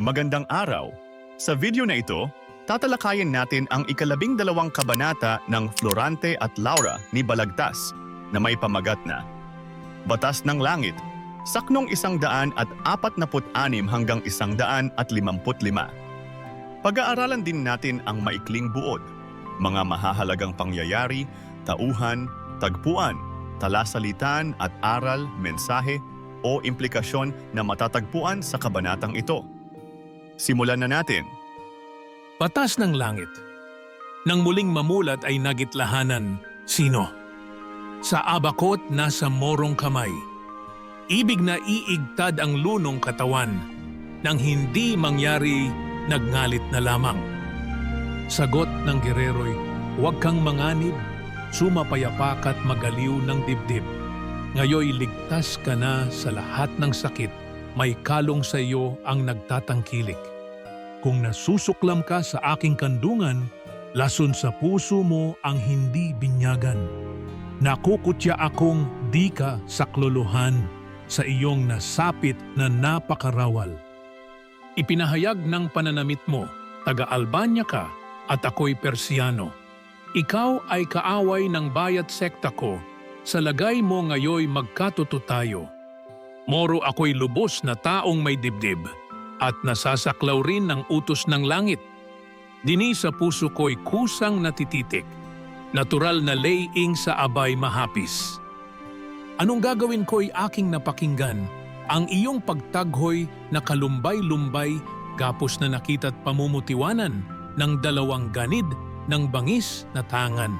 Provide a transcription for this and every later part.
Magandang araw! Sa video na ito, tatalakayin natin ang ika-12 kabanata ng Florante at Laura ni Balagtas na may pamagat na Batas ng Langit, saknong 146 hanggang 155. Pag-aaralan din natin ang maikling buod, mga mahahalagang pangyayari, tauhan, tagpuan, talasalitan at aral, mensahe o implikasyon na matatagpuan sa kabanatang ito. Simulan na natin. Batas ng langit. Nang muling mamulat ay nagitlahanan, sino? Sa abakot nasa morong kamay. Ibig na iigtad ang lunong katawan. Nang hindi mangyari, nagngalit na lamang. Sagot ng gerero'y, huwag kang manganib, sumapayapak at magaliw ng dibdib. Ngayoy ligtas ka na sa lahat ng sakit, may kalong sa iyo ang nagtatangkilik. Kung nasusuklam ka sa aking kandungan, lason sa puso mo ang hindi binyagan. Nakukutya akong di ka saklolohan sa iyong nasapit na napakarawal. Ipinahayag ng pananamit mo, taga-Albania ka at ako'y Persiano. Ikaw ay kaaway ng bayat sekta ko, sa lagay mo ngayoy magkatuto tayo. Moro ako'y lubos na taong may dibdib, at nasasaklaw rin ng utos ng langit. Dini sa puso ko'y kusang natititik, natural na laying sa abay mahapis. Anong gagawin ko'y aking napakinggan, ang iyong pagtaghoy na kalumbay-lumbay, gapos na nakita't pamumutiwanan ng 2 ganid ng bangis na tangan.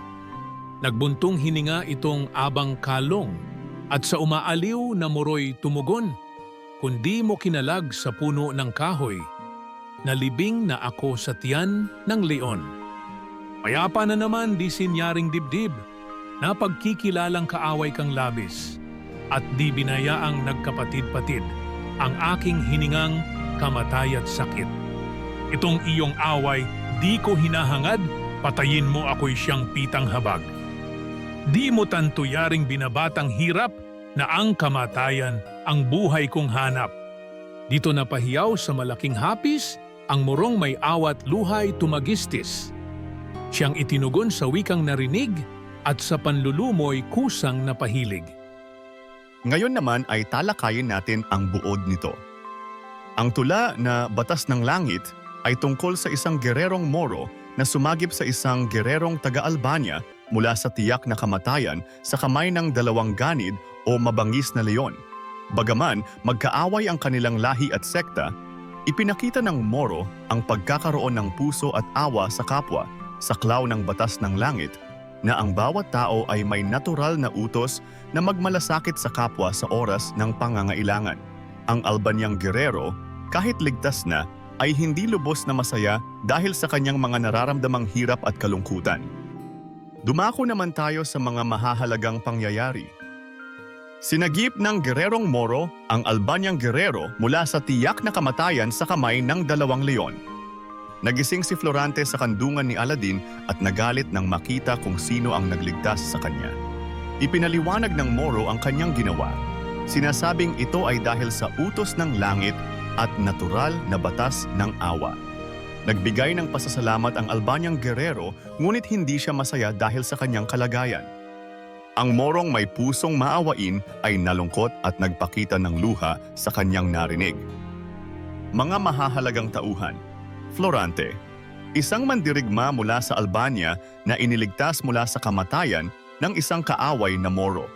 Nagbuntong hininga itong abang kalong, at sa umaaliw na moro'y tumugon, kundi mo kinalag sa puno ng kahoy, nalibing na ako sa tiyan ng leon. Payapa na naman di sinyaring dibdib, na pagkikilalang kaaway kang labis, at di binayaang nagkapatid-patid, ang aking hiningang kamatay at sakit. Itong iyong away, di ko hinahangad, patayin mo ako'y siyang pitang habag. Di mo tantuyaring binabatang hirap, na ang kamatayan ang buhay kong hanap. Dito napahiyaw sa malaking hapis, ang murong may awat luhay tumagistis. Siyang itinugon sa wikang narinig, at sa panlulumoy kusang napahilig. Ngayon naman ay talakayin natin ang buod nito. Ang tula na Batas ng Langit ay tungkol sa isang gererong Moro na sumagip sa isang gererong taga-Albania mula sa tiyak na kamatayan sa kamay ng 2 ganid o mabangis na leon. Bagaman magkaaway ang kanilang lahi at sekta, ipinakita ng Moro ang pagkakaroon ng puso at awa sa kapwa, saklaw ng batas ng langit, na ang bawat tao ay may natural na utos na magmalasakit sa kapwa sa oras ng pangangailangan. Ang Albanyang gerero, kahit ligtas na, ay hindi lubos na masaya dahil sa kanyang mga nararamdamang hirap at kalungkutan. Dumako naman tayo sa mga mahahalagang pangyayari. Sinagip ng gererong Moro ang Albanyang gerero mula sa tiyak na kamatayan sa kamay ng 2 leon. Nagising si Florante sa kandungan ni Aladin at nagalit nang makita kung sino ang nagligtas sa kanya. Ipinaliwanag ng Moro ang kanyang ginawa. Sinasabing ito ay dahil sa utos ng langit at natural na batas ng awa. Nagbigay ng pasasalamat ang Albanyang gerero, ngunit hindi siya masaya dahil sa kanyang kalagayan. Ang Morong may pusong maawain ay nalungkot at nagpakita ng luha sa kanyang narinig. Mga mahahalagang tauhan. Florante, isang mandirigma mula sa Albania na iniligtas mula sa kamatayan ng isang kaaway na Moro.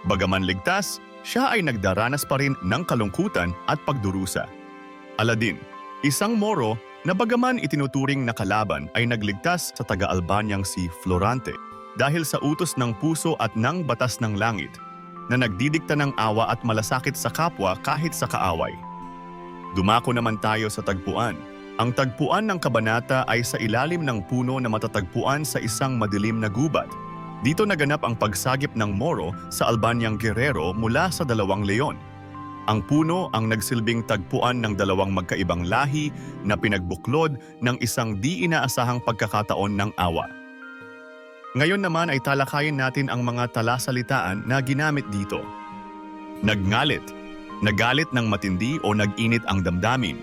Bagaman ligtas, siya ay nagdaranas pa rin ng kalungkutan at pagdurusa. Aladin, isang Moro na bagaman itinuturing na kalaban ay nagligtas sa taga-Albanyang si Florante dahil sa utos ng puso at ng batas ng langit na nagdidikta ng awa at malasakit sa kapwa kahit sa kaaway. Dumako naman tayo sa tagpuan. Ang tagpuan ng kabanata ay sa ilalim ng puno na matatagpuan sa isang madilim na gubat. Dito naganap ang pagsagip ng Moro sa Albanyang gerero mula sa 2 leon. Ang puno ang nagsilbing tagpuan ng 2 magkaibang lahi na pinagbuklod ng isang di inaasahang pagkakataon ng awa. Ngayon naman ay talakayin natin ang mga talasalitaan na ginamit dito. Nagngalit, nagalit ng matindi o nag-init ang damdamin.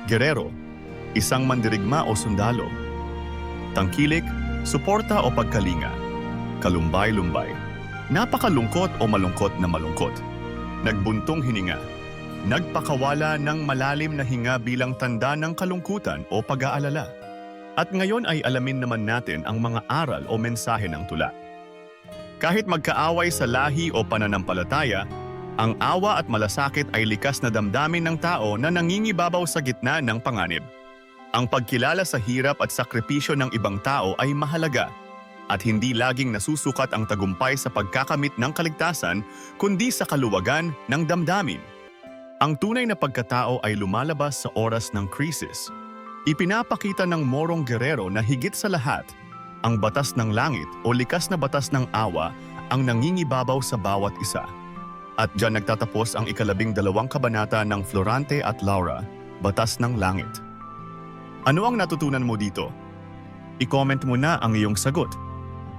Gerero, isang mandirigma o sundalo. Tangkilik, suporta o pagkalinga. Kalumbay-lumbay. Napakalungkot o malungkot na malungkot. Nagbuntong hininga. Nagpakawala ng malalim na hinga bilang tanda ng kalungkutan o pag-aalala. At ngayon ay alamin naman natin ang mga aral o mensahe ng tula. Kahit magkaaway sa lahi o pananampalataya, ang awa at malasakit ay likas na damdamin ng tao na nangingibabaw sa gitna ng panganib. Ang pagkilala sa hirap at sakripisyo ng ibang tao ay mahalaga at hindi laging nasusukat ang tagumpay sa pagkakamit ng kaligtasan kundi sa kaluwagan ng damdamin. Ang tunay na pagkatao ay lumalabas sa oras ng krisis. Ipinapakita ng morong gerero na higit sa lahat, ang batas ng langit o likas na batas ng awa ang nangingibabaw sa bawat isa. At diyan nagtatapos ang 12 kabanata ng Florante at Laura, Batas ng Langit. Ano ang natutunan mo dito? I-comment mo na ang iyong sagot.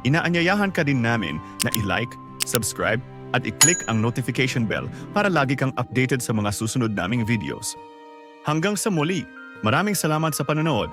Inaanyayahan ka din namin na i-like, subscribe, at i-click ang notification bell para lagi kang updated sa mga susunod naming videos. Hanggang sa muli, maraming salamat sa panonood.